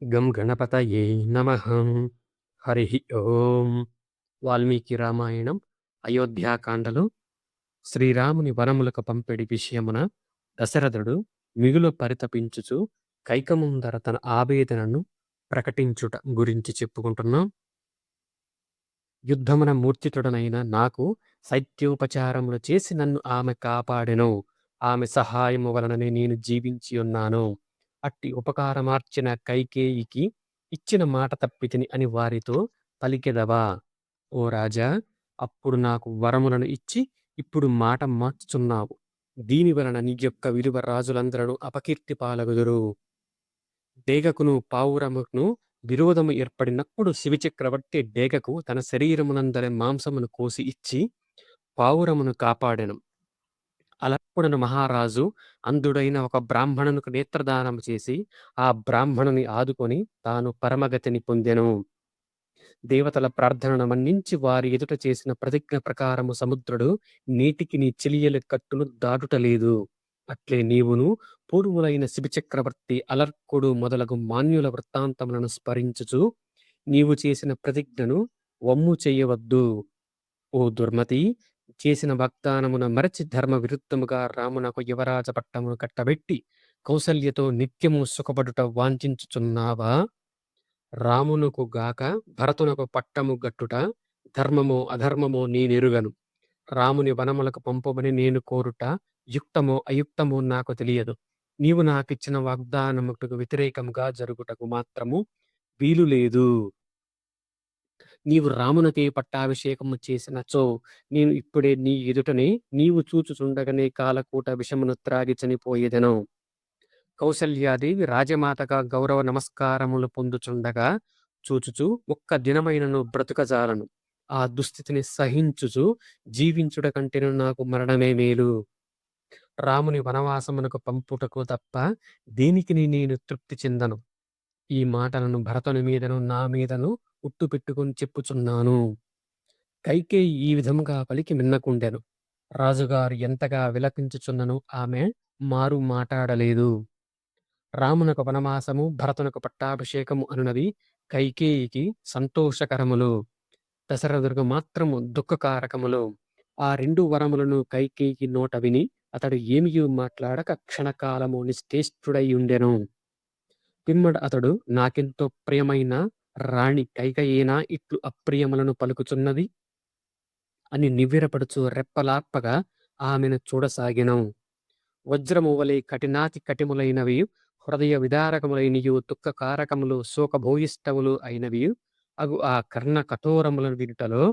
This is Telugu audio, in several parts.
గం గణపతయే నమః. హరి ఓం. వాల్మీకి రామాయణం అయోధ్యాకాండలో శ్రీరాముని వనములకు పంపెడి విషయమున దశరథుడు మిగులు పరితపించుచు కైకముందర తన ఆవేదనను ప్రకటించుట గురించి చెప్పుకుంటున్నాం. యుద్ధమున మూర్ఛితుడనైన నాకు శైత్యోపచారములు చేసి నన్ను ఆమె కాపాడెను. ఆమె సహాయము వలననే నేను జీవించి ఉన్నాను. అట్టి ఉపకారమార్చిన కైకేయికి ఇచ్చిన మాట తప్పితిని అని వారితో పలికెదవా? ఓ రాజా, అప్పుడు నాకు వరములను ఇచ్చి ఇప్పుడు మాట మార్చుచున్నావు. దీని వలన నీ యొక్క విలువ రాజులందరూ అపకీర్తి పాలగుదురు. డేగకును పావురమును విరోధము ఏర్పడినప్పుడు శివిచక్రవర్తి డేగకు తన శరీరమునందరి మాంసమును కోసి ఇచ్చి పావురమును కాపాడెను. అలప్పుడను మహారాజు అంధుడైన ఒక బ్రాహ్మణునికి నేత్రదానము చేసి ఆ బ్రాహ్మణుని ఆదుకొని తాను పరమగతిని పొందెను. దేవతల ప్రార్థనను మన్నించి వారి ఎదుట చేసిన ప్రతిజ్ఞ ప్రకారము సముద్రుడు నీటికి నీ చెలియల కట్టును దాటుటలేదు. అట్లే నీవును పూర్వులైన శిబిచక్రవర్తి అలర్కుడు మొదలగు మాన్యుల వృత్తాంతములను స్మరించుచు నీవు చేసిన ప్రతిజ్ఞను వమ్ము చేయవద్దు. ఓ దుర్మతి, చేసిన వాగ్దానమున మరచి ధర్మ విరుద్ధముగా రామునకు యువరాజ పట్టమును కట్టబెట్టి కౌసల్యతో నిత్యము సుఖపడుట వాంఛించుచున్నావా? రామునకు గాక భరతునకు పట్టము గట్టుట ధర్మమో అధర్మమో నేనెరుగను. రాముని వనములకు పంపమని నేను కోరుట యుక్తమో అయుక్తమో నాకు తెలియదు. నీవు నాకిచ్చిన వాగ్దానముకు వ్యతిరేకముగా జరుగుటకు మాత్రము వీలు లేదు. నీవు రామునకే పట్టాభిషేకము చేసినచో నేను ఇప్పుడే నీ ఎదుటనే నీవు చూచుచుండగనే కాలకూట విషమును త్రాగి చనిపోయేదెను. కౌసల్యాదేవి రాజమాతగా గౌరవ నమస్కారములు పొందుచుండగా చూచుచు ఒక్క దినమైనను బ్రతుకజాలను. ఆ దుస్థితిని సహించుచు జీవించుట కంటెను నాకు మరణమే మేలు. రాముని వనవాసమునకు పంపుటకు తప్ప దేనికిని నేను తృప్తి చెందను. ఈ మాటలను భరతుని మీదను నా మీదను ఉట్టు పెట్టుకుని చెప్పుచున్నాను. కైకేయి ఈ విధముగా పలికి మిన్నకుండెను. రాజుగారు ఎంతగా విలపించుచున్నను ఆమె మారు మాటాడలేదు. రామునకు వనవాసము భరతునకు పట్టాభిషేకము అనునది కైకేయికి సంతోషకరములు, దశరథునికి మాత్రము దుఃఖకారకములు. ఆ రెండు వరములను కైకేయికి నోట విని అతడు ఏమియూ మాట్లాడక క్షణకాలము నిశ్చేష్టుడై ఉండెను. పిమ్మట అతడు నాకెంతో ప్రియమైన రాణి కైకయేనా ఇట్లు అప్రియములను పలుకుచున్నది అని నివ్వెరపడుచు రెప్పలార్పగా ఆమెను చూడసాగెను. వజ్రము వలె కఠినాతి కఠిములైనవి, హృదయ విదారకములైనయు దుఃఖకారకములు శోకభూయిష్టములు అయినవి అగు ఆ కర్ణ కఠోరములను వినుటలో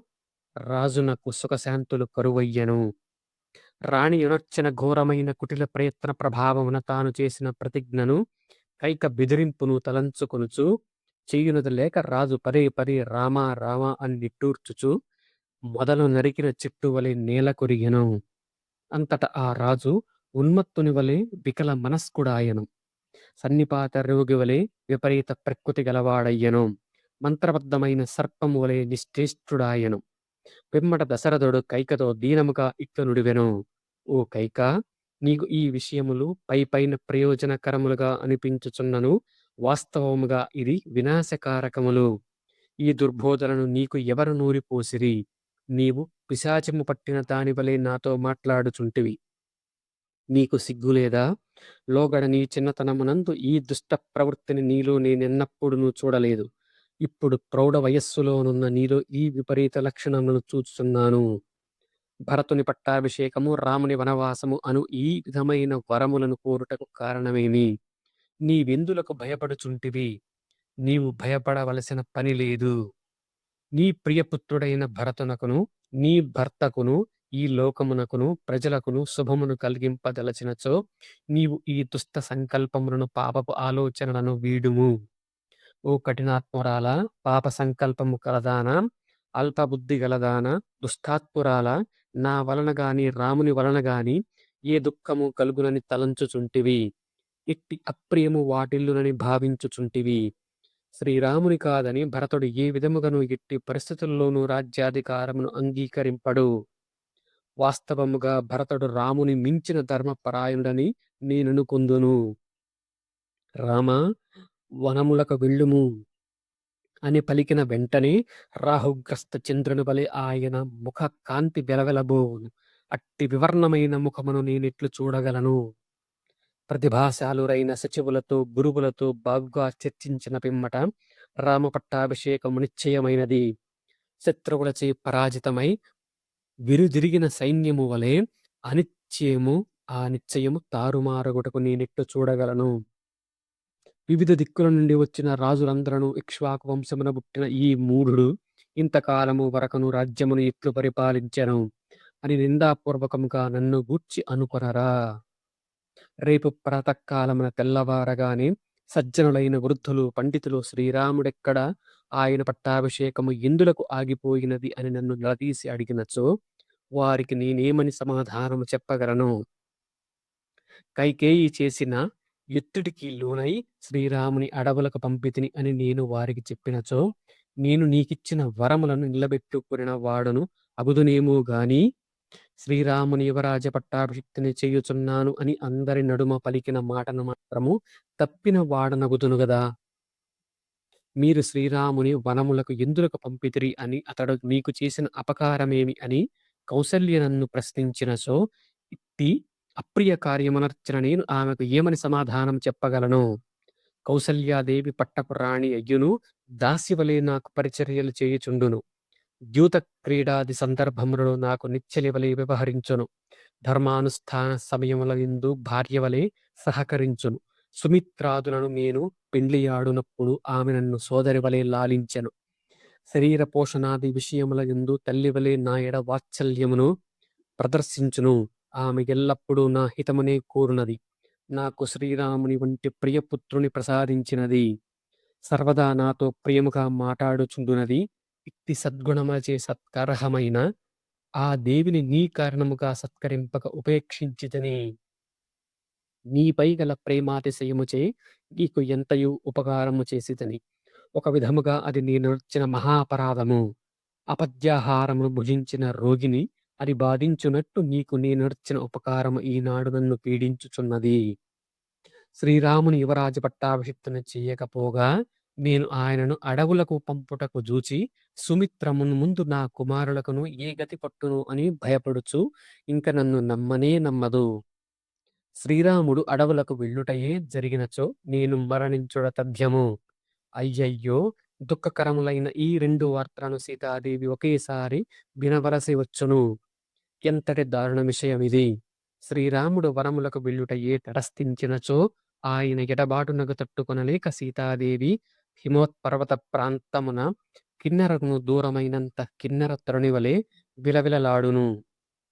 రాజునకు సుఖశాంతులు కరువయ్యెను. రాణి యునర్చిన ఘోరమైన కుటిల ప్రయత్న ప్రభావమున తాను చేసిన ప్రతిజ్ఞను కైక బెదిరింపును తలంచుకొనుచు చేయునది లేక రాజు పదే పదే రామా రామా అని నిట్టూర్చుచు మొదలు నరికిన చెట్టు వలె నేల కొరిగెను. అంతట ఆ రాజు ఉన్మత్తుని వలె వికల మనస్కుడాయెను. సన్నిపాత రోగి వలె విపరీత ప్రకృతి గలవాడయ్యెను. మంత్రబద్ధమైన సర్పము వలె నిశ్చేష్టుడాయెను. పిమ్మట దశరథుడు కైకతో దీనముగా ఇట్లు నుడివెను. ఓ కైక, నీకు ఈ విషయములు పైపైన ప్రయోజనకరములుగా అనిపించుచున్నను వాస్తవముగా ఇది వినాశకారకములు. ఈ దుర్బోధనను నీకు ఎవరు నూరిపోసిరి? నీవు పిశాచము పట్టిన దాని వలె నాతో మాట్లాడుచుంటివి. నీకు సిగ్గులేదా? లోగడ నీ చిన్నతనమునందు ఈ దుష్ట ప్రవృత్తిని నీలో నేనెన్నప్పుడునూ చూడలేదు. ఇప్పుడు ప్రౌఢ వయస్సులోనున్న నీలో ఈ విపరీత లక్షణములను చూచుచున్నాను. భరతుని పట్టాభిషేకము, రాముని వనవాసము అను ఈ విధమైన వరములను కోరుటకు కారణమేమి? నీవెందులకు భయపడుచుంటివి? నీవు భయపడవలసిన పని లేదు. నీ ప్రియపుత్రుడైన భరతునకును నీ భర్తకును ఈ లోకమునకును ప్రజలకును శుభమును కలిగింపదలచినచో నీవు ఈ దుష్ట సంకల్పములను పాపపు ఆలోచనలను వీడుము. ఓ కఠినాత్మురాల, పాప సంకల్పము కలదానా, అల్పబుద్ధి గలదానా, దుష్టాత్మురాల, నా వలన గాని రాముని వలన గాని ఏ దుఃఖము కలుగునని తలంచుచుంటివి. ఇట్టి అప్రియము వాటిల్లునని భావించుచుంటివి. శ్రీరాముని కాదని భరతుడు ఏ విధముగను ఎట్టి పరిస్థితుల్లోనూ రాజ్యాధికారమును అంగీకరింపడు. వాస్తవముగా భరతుడు రాముని మించిన ధర్మపరాయణుడని నేననుకొందును. రామా, వనములకు వెళ్ళుము అని పలికిన వెంటనే రాహుగ్రస్త చంద్రుని వలె ఆయన ముఖ కాంతి వెలవెలబోవును. అట్టి వివర్ణమైన ముఖమును నేనెట్లు చూడగలను? ప్రతిభాశాలురైన సచివులతో, గురువులతో బాగుగా చర్చించిన పిమ్మట రామ పట్టాభిషేకము నిశ్చయమైనది. శత్రువులచే పరాజితమై విరుదిరిగిన సైన్యము వలె అనిశ్చయము ఆ నిశ్చయము తారుమారగుటకు నేనెట్లు చూడగలను? వివిధ దిక్కుల నుండి వచ్చిన రాజులందరూ ఇక్ష్వాకు వంశమున పుట్టిన ఈ మూఢుడు ఇంతకాలము వరకును రాజ్యమును ఎట్లు పరిపాలించెను అని నిందాపూర్వకముగా నన్ను గూర్చి అనుకొనరా. రేపు ప్రాతకాలమున తెల్లవారగానే సజ్జనులైన వృద్ధులు, పండితులు శ్రీరాముడెక్కడ, ఆయన పట్టాభిషేకము ఎందులకు ఆగిపోయినది అని నన్ను నిలదీసి అడిగినచో వారికి నేనేమని సమాధానము చెప్పగలను? కైకేయి చేసిన ఎత్తుడికి లోనై శ్రీరాముని అడవులకు పంపితిని అని నేను వారికి చెప్పినచో నేను నీకిచ్చిన వరములను నిలబెట్టుకునిన వాడును అగుదునేమో గాని శ్రీరాముని యువరాజ పట్టాభిషిక్తుని చేయుచున్నాను అని అందరి నడుమ పలికిన మాటను మాత్రము తప్పిన వాడనగుదును గదా. మీరు శ్రీరాముని వనములకు ఎందులకు పంపితిరి అని అతడు మీకు చేసిన అపకారమేమి అని కౌసల్య నన్ను ప్రశ్నించినచో ఇట్టి అప్రియ కార్యమునర్చిన నేను ఆమెకు ఏమని సమాధానం చెప్పగలను? కౌసల్యాదేవి పట్టపు రాణి అయ్యును, దాస్యవలే నాకు పరిచర్యలు చేయుచుండును. ద్యూత క్రీడాది సందర్భములలో నాకు నిచ్చెలివలే వ్యవహరించును. ధర్మానుష్ఠాన సమయముల యందు భార్యవలే సహకరించును. సుమిత్రాదులను నేను పెండ్లియాడునప్పుడు ఆమె నన్ను సోదరివలే లాలించెను. శరీర పోషణాది విషయముల యందు తల్లివలే నా ఎడ వాత్సల్యమును ప్రదర్శించును. ఆమె ఎల్లప్పుడూ నా హితమునే కోరునది. నాకు శ్రీరాముని వంటి ప్రియపుత్రుని ప్రసాదించినది. సర్వదా నాతో ప్రియముగా మాటాడుచుండునది. ఇట్టి సద్గుణములచే సత్కర్హమైన ఆ దేవిని నీ కారణముగా సత్కరింపక ఉపేక్షించితిని. నీపై గల ప్రేమాతిశయముచే నీకు ఎంతయు ఉపకారము చేసితిని. ఒక విధముగా అది నేనొర్చిన మహాపరాధము. అపద్యాహారమును భుజించిన రోగిని అది బాధించునట్టు నీకు నేనొర్చిన ఉపకారము ఈనాడు నన్ను పీడించుచున్నది. శ్రీరాముని యువరాజు పట్టాభిషిక్తుని చెయ్యకపోగా నేను ఆయనను అడవులకు పంపుటకు జూచి సుమిత్రమును ముందు నా కుమారులకును ఏ గతి పట్టును అని భయపడుచు ఇంక నన్ను నమ్మనే నమ్మదు. శ్రీరాముడు అడవులకు వెళ్ళుటయే జరిగినచో నేను మరణించుట తథ్యము. అయ్యయ్యో, దుఃఖకరములైన ఈ రెండు వార్తలను సీతాదేవి ఒకేసారి వినవలసి వచ్చును. ఎంతటి దారుణ విషయమిది! శ్రీరాముడు వనములకు వెళ్ళుటయే తటస్థించినచో ఆయన ఎడబాటునకు తట్టుకొనలేక సీతాదేవి హిమోత్పర్వత ప్రాంతమున కిన్నెరను దూరమైనంత కిన్నెర తరుణివలే విలవిలలాడును.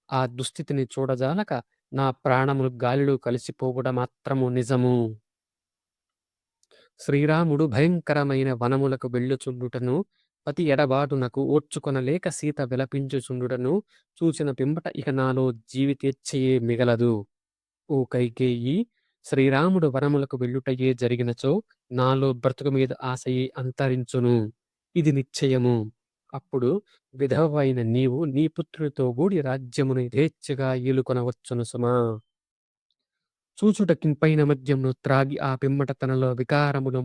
ఆ దుస్థితిని చూడజాలక నా ప్రాణములు గాలిలో కలిసిపోవుట మాత్రము నిజము. శ్రీరాముడు భయంకరమైన వనములకు వెళ్ళుచుండుటను పతి ఎడబాటునకు ఓర్చుకొనలేక సీత విలపించుచుండుటను చూచిన పిమ్మట ఇక నాలో జీవితేచ్ఛయే మిగలదు. ఓ కైకేయి, శ్రీరాముడు వనములకు వెళ్ళుటయే జరిగినచో నాలో బ్రతుకు మీద ఆశయే అంతరించును. ఇది నిశ్చయము. అప్పుడు విధవైన నీవు నీ పుత్రుడితో గూడి రాజ్యమును యథేచ్ఛగా ఏలుకొనవచ్చును సుమా. చూచుట కింపైన మద్యమును త్రాగి ఆ పిమ్మట తనలో వికారములు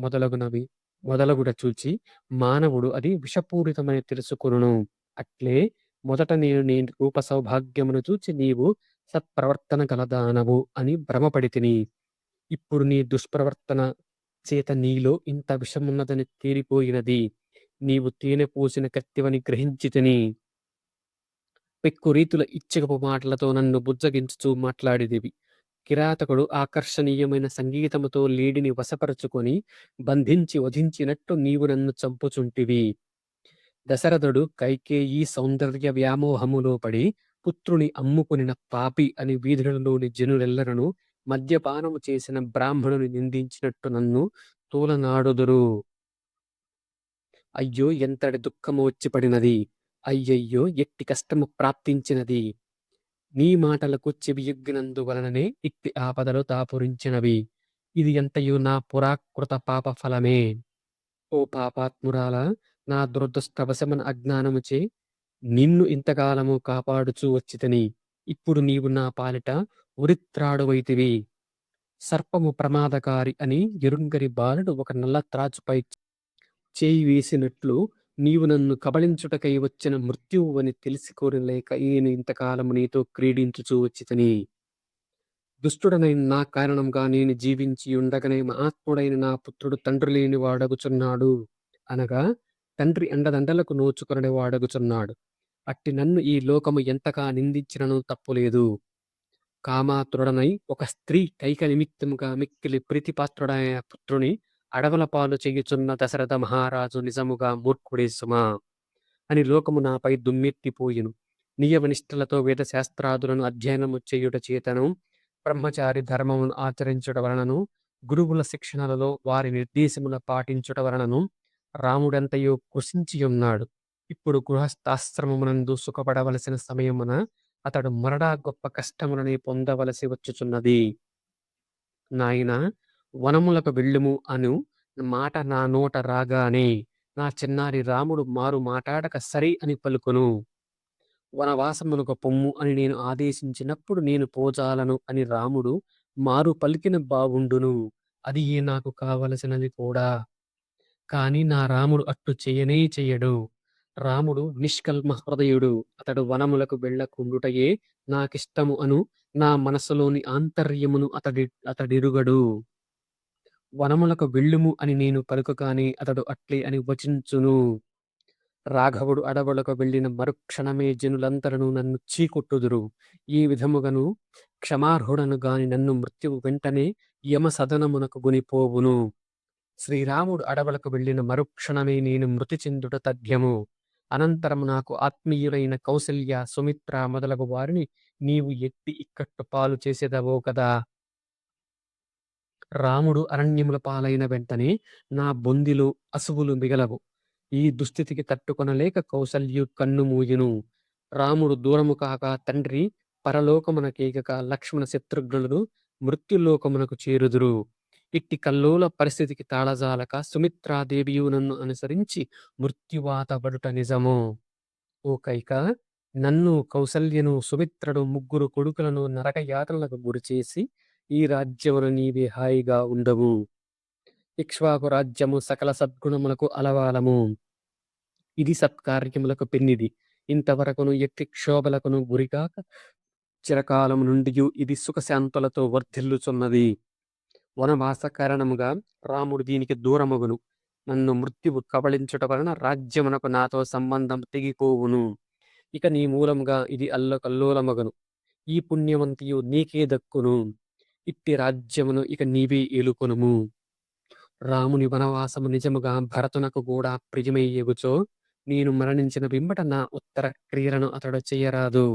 మొదలగుట చూచి మానవుడు అది విషపూరితమని తెలుసుకొనును. అట్లే మొదట నేను నీ రూప సౌభాగ్యమును చూచి నీవు సత్ప్రవర్తన గలదానవు అని భ్రమపడితిని. ఇప్పుడు నీ దుష్ప్రవర్తన చేత నీలో ఇంత విషమున్నదని తేలిపోయినది. నీవు తేనె పూసిన కత్తివని గ్రహించితిని. పెక్కు రీతుల ఇచ్చకపు మాటలతో నన్ను బుజ్జగించుచూ మాట్లాడిదివి. కిరాతకుడు ఆకర్షణీయమైన సంగీతముతో లేడిని వశపరుచుకొని బంధించి వధించినట్టు నీవు నన్ను చంపుచుంటివి. దశరథుడు కైకేయి సౌందర్య వ్యామోహములో పడి పుత్రుని అమ్ముకొనిన పాపి అని వీధులలోని జనులెల్లరను మద్యపానము చేసిన బ్రాహ్మణుని నిందించినట్టు నన్ను తూలనాడుదురు. అయ్యో, ఎంతటి దుఃఖము వచ్చి పడినది! అయ్యయ్యో, ఎట్టి కష్టము ప్రాప్తించినది! నీ మాటలకు చెవియొగ్గినందువలననే ఇట్టి ఆపదలు దాపురించినవి. ఇది ఎంతయు నా పురాకృత పాప ఫలమే. ఓ పాపాత్మురాలా, నా దురదృష్టవశమున అజ్ఞానముచే నిన్ను ఇంతకాలము కాపాడుచూ వచ్చితిని. ఇప్పుడు నీవు నా పాలిట ఉరిత్రాడువైతివి. సర్పము ప్రమాదకారి అని ఎరుంగని బాలుడు ఒక నల్ల త్రాచుపై చేయి వేసినట్లు నీవు నన్ను కబళించుటకై వచ్చిన మృత్యువని తెలిసికోరలేక నేను ఇంతకాలము నీతో క్రీడించుచూ వచ్చితిని. దుష్టుడనైన నా కారణంగా నేను జీవించి ఉండగనే మహాత్ముడైన నా పుత్రుడు తండ్రి లేని వాడగుచున్నాడు. అనగా తండ్రి అండదండలకు నోచుకొనని వాడగుచున్నాడు. అట్టి నన్ను ఈ లోకము ఎంతగా నిందించినను తప్పులేదు. కామాతురుడనై ఒక స్త్రీ కైక నిమిత్తముగా మిక్కిలి ప్రీతిపాత్రుడైన పుత్రుని అడవుల పాలు చేయుచున్న దశరథ మహారాజు నిజముగా మూర్ఖుడే సుమా అని లోకము నాపై దుమ్మెత్తిపోయెను. నియమనిష్టలతో వేదశాస్త్రాదులను అధ్యయనము చేయుట చేతను బ్రహ్మచారి ధర్మమును ఆచరించుట వలనను గురువుల శిక్షణలలో వారి నిర్దేశముల పాటించుట వలనను రాముడంతయో కృషించియున్నాడు. ఇప్పుడు గృహస్థాశ్రమమునందు సుఖపడవలసిన సమయమున అతడు మరడా గొప్ప కష్టములని పొందవలసి వచ్చుచున్నది. నాయనా, వనములకు వెళ్ళుము అను మాట నా నోట రాగానే నా చిన్నారి రాముడు మారు మాటాడక సరి అని పలుకును. వనవాసమునకు పొమ్ము అని నేను ఆదేశించినప్పుడు నేను పోజాలను అని రాముడు మారు పలికిన బావుండును. అది నాకు కావలసినది కూడా. కాని నా రాముడు అట్టు చెయ్యనే చెయ్యడు. రాముడు నిష్కల్మ హృదయుడు. అతడు వనములకు వెళ్ళకుండుటయే నాకిష్టము అను నా మనసులోని ఆంతర్యమును అతడిరుగడు. వనములకు వెళ్ళుము అని నేను పలుకగానే అతడు అట్లే అని వచించును. రాఘవుడు అడవులకు వెళ్ళిన మరుక్షణమే జనులందరూ నన్ను చీకొట్టుదురు. ఈ విధముగను క్షమార్హుడను గాని నన్ను మృత్యువు వెంటనే యమసదనమునకు గొనిపోవును. శ్రీరాముడు అడవులకు వెళ్ళిన మరుక్షణమే నేను మృతి చెందుట తథ్యము. అనంతరము నాకు ఆత్మీయులైన కౌసల్య, సుమిత్ర మొదలగు వారిని నీవు ఎట్టి ఇక్కట్టు పాలు చేసేదవో కదా. రాముడు అరణ్యముల పాలైన వెంటనే నా బొందిలో అసువులు మిగలవు. ఈ దుస్థితికి తట్టుకొనలేక కౌసల్యు కన్ను మూయును. రాముడు దూరము కాక తండ్రి పరలోకమునకేగక లక్ష్మణ శత్రుఘ్నులను మృత్యులోకమునకు చేరుదురు. ఇట్టి కల్లోల పరిస్థితికి తాళజాలక సుమిత్రాదేవియు నన్ను అనుసరించి మృత్యువాత పడుట నిజము. ఓ కైక, నన్ను కౌసల్యను సుమిత్రడు ముగ్గురు కొడుకులను నరక యాతనలకు గురిచేసి ఈ రాజ్యమును నీవే హాయిగా ఉండవు. ఇక్ష్వాకు రాజ్యము సకల సద్గుణములకు అలవాలము. ఇది సత్కార్యములకు పెన్నిది. ఇంతవరకును ఎట్టి క్షోభలకును గురికాక చిరకాలము నుండియు ఇది సుఖశాంతులతో వర్ధిల్లుచున్నది. వనవాస కారణముగా రాముడు దీనికి దూరమగును. నన్ను మృత్యువు కబళించుట వలన రాజ్యమునకు నాతో సంబంధం తెగిపోవును. ఇక నీ మూలముగా ఇది అల్లకల్లోలమగను. ఈ పుణ్యవంతియు నీకే దక్కును. ఇట్టి రాజ్యమును ఇక నీవే ఏలుకొనుము. రాముని వనవాసము నిజముగా భరతునకు కూడా ప్రియమయ్యగుచో నేను మరణించిన పిమ్మట నా ఉత్తర క్రియలను అతడు చెయ్యరాదు.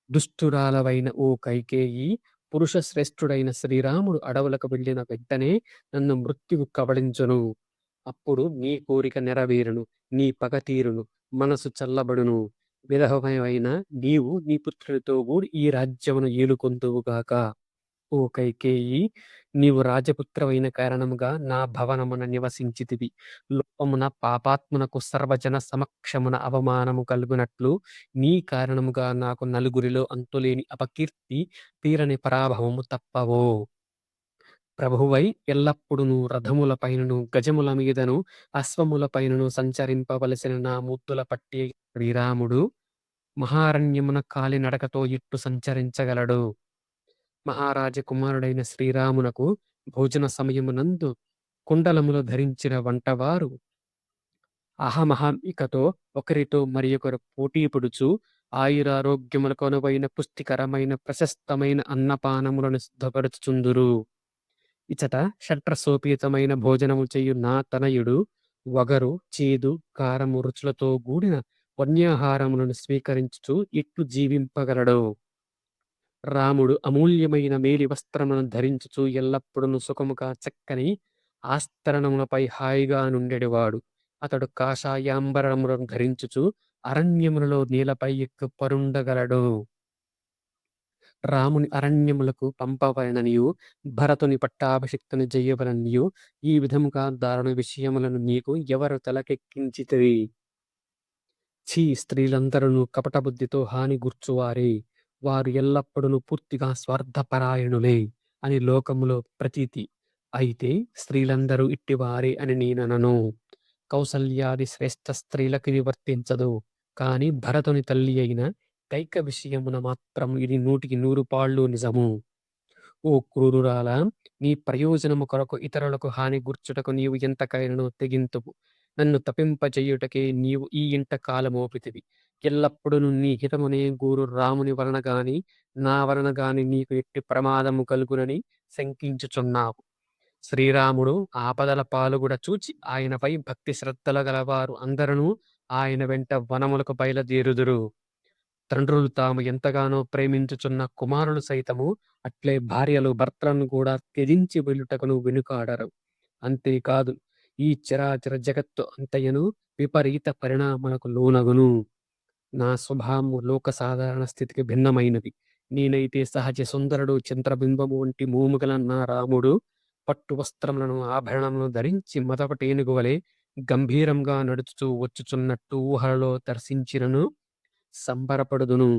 దుష్టురాలవైన ఓ కైకేయి, పురుష శ్రేష్ఠుడైన శ్రీరాముడు అడవులకు వెళ్ళిన వెంటనే నన్ను మృత్యువు కబళించును. అప్పుడు నీ కోరిక నెరవేరును, నీ పగ తీరును, మనసు చల్లబడును. విధవమైన నీవు నీ పుత్రుడితో కూడి ఈ రాజ్యమును ఏలుకొందువుగాక. ఓ కైకేయి, నీవు రాజపుత్రవైన కారణముగా నా భవనమున నివసించితివి. లోపమున పాపాత్మునకు సర్వజన సమక్షమున అవమానము కలుగునట్లు నీ కారణముగా నాకు నలుగురిలో అంతులేని అపకీర్తి, తీరని పరాభవము తప్పవో. ప్రభువై ఎల్లప్పుడును రథముల పైనను గజముల మీదను అశ్వముల పైనను సంచరింపవలసిన నా ముద్దుల పట్టి శ్రీరాముడు మహారణ్యమున కాలినడకతో ఇట్టు సంచరించగలడు. మహారాజ కుమారుడైన శ్రీరామునకు భోజన సమయమునందు కుండలములు ధరించిన వంటవారు అహమహమికతో ఒకరితో మరి ఒకరు పోటీ పడుచు ఆయురారోగ్యములకు అనువైన పుష్టికరమైన ప్రశస్తమైన అన్నపానములను సిద్ధపరచుచుందురు. ఇచట షట్రసోపేతమైన భోజనము చేయు నా తనయుడు వగరు, చేదు, కారము రుచులతో కూడిన వన్యాహారములను స్వీకరించుచు ఇట్లు జీవింపగలడు. రాముడు అమూల్యమైన మేలి వస్త్రములను ధరించుచు ఎల్లప్పుడూ సుఖముగా చక్కని ఆస్తరణములపై హాయిగా నుండెడివాడు. అతడు కాషాయాంబరములను ధరించుచు అరణ్యములలో నేలపై ఎక్కు పరుండగలడు. రాముని అరణ్యములకు పంపవలననియు భరతుని పట్టాభిషిక్తుని చెయ్యవలననియు ఈ విధముగా దారుణ విషయములను నీకు ఎవరు తలకెక్కించితిరి? స్త్రీలందరూ కపట బుద్ధితో హాని గూర్చువారే. వారు ఎల్లప్పుడూ పూర్తిగా స్వార్థపరాయణులే. అని లోకములో ప్రతీతి. అయితే స్త్రీలందరూ ఇట్టివారే అని నేననను. కౌసల్యాది శ్రేష్ఠ స్త్రీలకు ఇది వర్తించదు. కాని భరతుని తల్లి అయిన కైక విషయమున మాత్రం ఇది 100కి 100 పాళ్ళు నిజము. ఓ క్రూరురాలా! నీ ప్రయోజనము కొరకు ఇతరులకు హాని గూర్చుటకు నీవు ఎంతకైనను తెగింతువు. నన్ను తపింపజేయుటకే నీవు ఈ ఇంట కాలమోపితివి. ఎల్లప్పుడును నీ హితమునే గూరు రాముని వలన గాని, నా వలన గాని నీకు ఎట్టి ప్రమాదము కలుగునని శంకించుచున్నావు. శ్రీరాముడు ఆపదల పాలుగుడ చూచి ఆయనపై భక్తి శ్రద్ధలు గలవారు అందరును ఆయన వెంట వనములకు బయలుదేరుదురు. తండ్రులు తాము ఎంతగానో ప్రేమించుచున్న కుమారులు సైతము అట్లే భార్యలు భర్తలను కూడా త్యజించి వెళ్ళుటకును వెనుకాడరు. అంతేకాదు ఈ చరాచర జగత్తు అంతయను విపరీత పరిణామాలకు లోనగును. నా స్వభావము లోక సాధారణ స్థితికి భిన్నమైనది. నేనైతే సహజ సుందరుడు చంద్రబింబము వంటి మోముగల నా రాముడు పట్టు వస్త్రములను ఆభరణములను ధరించి మొదపటి ఏనుగు వలె గంభీరంగా నడుచుచూ వచ్చుచున్నట్టు ఊహలలో దర్శించినను సంబరపడుదును.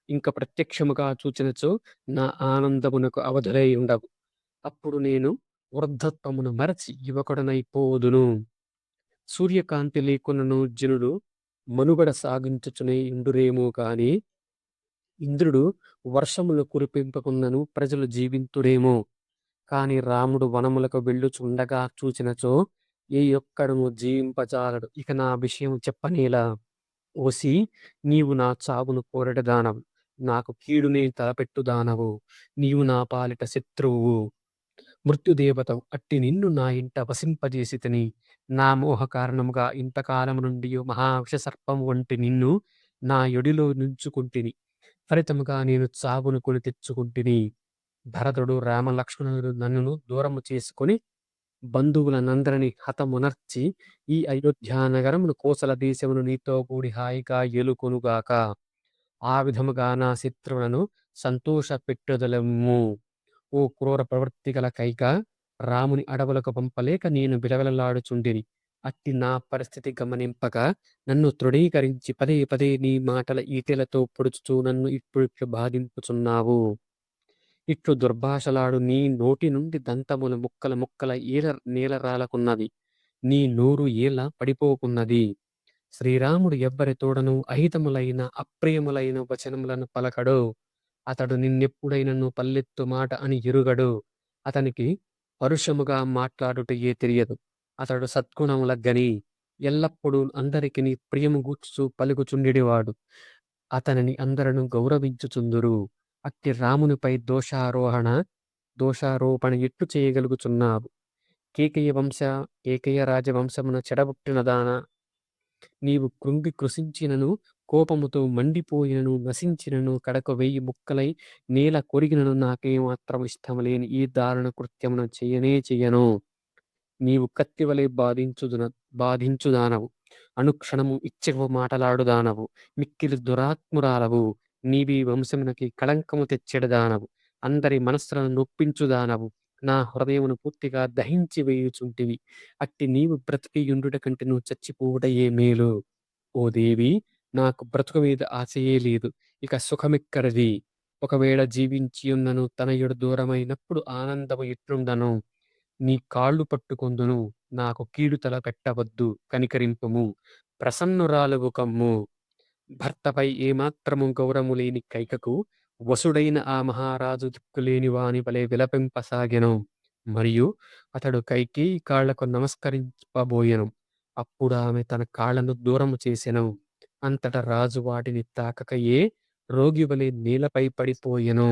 ఇంక ప్రత్యక్షముగా చూచినచో నా ఆనందమునకు అవధులై ఉండవు. అప్పుడు నేను వృద్ధత్వమును మరచి యువకుడనైపోదును. సూర్యకాంతి లేకున్నను జనులు మనుగడ సాగించుచునే ఇందురేమో కాని ఇంద్రుడు వర్షములు కురిపింపకున్నను ప్రజలు జీవింతురేమో. కాని రాముడు వనములకు వెళ్ళుచుండగా చూచినచో ఏ ఒక్కడును జీవింపజాలడు. ఇక నా విషయం చెప్పనేలా. ఓసి, నీవు నా చావును కోరెడుదానవు. నాకు కీడునే తలపెట్టుదానవు. నీవు నా పాలిట శత్రువువు. మృత్యుదేవతవు. అట్టి నిన్ను నా ఇంట వసింపజేసితిని. నా మోహ కారణముగా ఇంతకాలము నుండియు మహావిషసర్పము వంటి నిన్ను నా యొడిలో నుంచుకుంటిని. ఫలితముగా నేను చావును కొని తెచ్చుకుంటిని. భరతుడు రామలక్ష్మణులు నన్నును దూరము చేసుకొని బంధువులనందరిని హతమునర్చి ఈ అయోధ్యా నగరమును కోసల దేశమును నీతో కూడి హాయిగా ఏలుకొనుగాక. ఆ విధముగా నా శత్రువులను సంతోషపెట్టుదలెమ్ము. ఓ క్రూర ప్రవృత్తి గల కైక! రాముని అడవులకు పంపలేక నేను విలవిలలాడుచుండిని. అట్టి నా పరిస్థితి గమనింపక నన్ను తృణీకరించి పదే పదే నీ మాటల ఈటెలతో పొడుచుచూ నన్ను ఇప్పుడిట్లు బాధింపుచున్నావు. ఇట్లు దుర్భాషలాడు నీ నోటి నుండి దంతములు ముక్కల ముక్కల నేల రాలకున్నది. నీ నోరు ఏల పడిపోకున్నది. శ్రీరాముడు ఎవ్వరి తోడను అహితములైన అప్రియములైన వచనములను పలకడు. అతడు నిన్నెప్పుడైనను పల్లెత్తు మాట అని ఎరుగడు. అతనికి పరుషముగా మాట్లాడుటయే తెలియదు. అతడు సద్గుణముల గని ఎల్లప్పుడూ అందరికిని ప్రియము గూర్చుచు పలుకుచుండెడివాడు. అతనిని అందరను గౌరవించుచుందురు. అట్టి రామునిపై దోషారోపణ ఎట్లు చేయగలుగుచున్నావు? కేకయ రాజవంశమున చెడబుట్టినదానా! నీవు కృంగి కృశించినను, కోపముతో మండిపోయినను, నశించినను, కడకు 1000 ముక్కలై నేల కొరిగినను నాకేమాత్రం ఇష్టము లేని ఈ దారుణ కృత్యమును చెయ్యను. నీవు కత్తివలె బాధించుదానవు. అనుక్షణము ఇచ్చకపు మాటలాడుదానవు. మిక్కిలి దురాత్మురాలవు. నీవీ వంశమునకి కళంకము తెచ్చెడుదానవు. అందరి మనస్సులను నొప్పించుదానవు. నా హృదయమును పూర్తిగా దహించి వేయుచుంటివి. అట్టి నీవు బ్రతికియుండుట కంటే నువ్వు చచ్చిపోవుటయే మేలు. ఓ దేవి, నాకు బ్రతుకు మీద ఆశయే లేదు. ఇక సుఖమెక్కడిది? ఒకవేళ జీవించియున్నను తనయుడు దూరమైనప్పుడు ఆనందము ఎట్లుండను? నీ కాళ్ళు పట్టుకొందును. నాకు కీడు తల పెట్టవద్దు. కనికరింపుము. ప్రసన్నురాలువు కమ్ము. భర్తపై ఏమాత్రము గౌరవము లేని కైకకు వసుడైన ఆ మహారాజు దిక్కులేని వాని వలె విలపింపసాగెను. మరియు అతడు కైకేయి కాళ్లకు నమస్కరింపబోయెను. అప్పుడు ఆమె తన కాళ్లను దూరము చేసెను. అంతట రాజు వాటిని తాకకయే రోగివలె నేలపై పడిపోయెను.